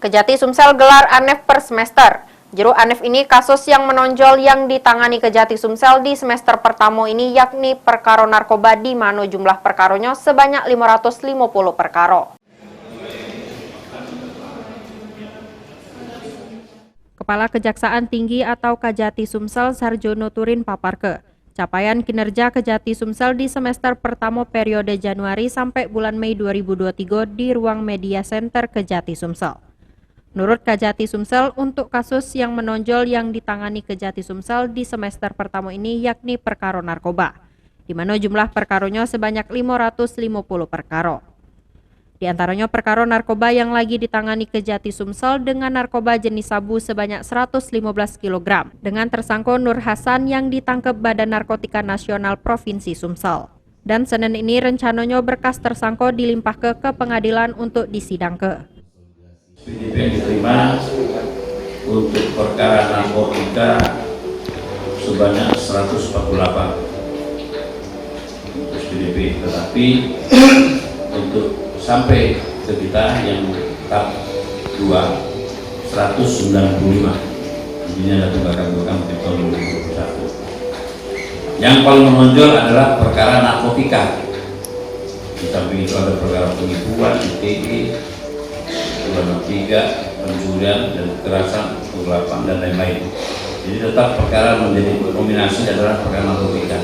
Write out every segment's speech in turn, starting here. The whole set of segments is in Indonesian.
Kejati Sumsel gelar ANEF per semester. Juru ANEF ini kasus yang menonjol yang ditangani Kejati Sumsel di semester pertama ini yakni perkara narkoba di mana jumlah perkaronya sebanyak 550 perkara. Kepala Kejaksaan Tinggi atau Kejati Sumsel Sarjono Turin paparke capaian kinerja Kejati Sumsel di semester pertama periode Januari sampai bulan Mei 2023 di ruang media center Kejati Sumsel. Menurut Kejati Sumsel, untuk kasus yang menonjol yang ditangani Kejati Sumsel di semester pertama ini yakni perkara narkoba, di mana jumlah perkaranya sebanyak 550 perkara. Di antaranya perkara narkoba yang lagi ditangani Kejati Sumsel dengan narkoba jenis sabu sebanyak 115 kg dengan tersangka Nur Hasan yang ditangkap Badan Narkotika Nasional Provinsi Sumsel. Dan Senin ini rencananya berkas tersangka dilimpah ke pengadilan untuk disidang ke. PDP yang diterima untuk perkara narkotika sebanyak 148 PDP, tetapi untuk sampai ke kita yang tahap 2 195. Ini ada tunggakan di tahun 2021. Yang paling menonjol adalah perkara narkotika. Di samping itu ada perkara penipuan, ITE, 3, pencurian dan kekerasan, penggelapan dan lain-lain. Jadi tetap perkara menjadi dominasi adalah perkara narkotika.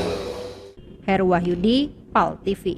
Heru Wahyudi, PAL TV.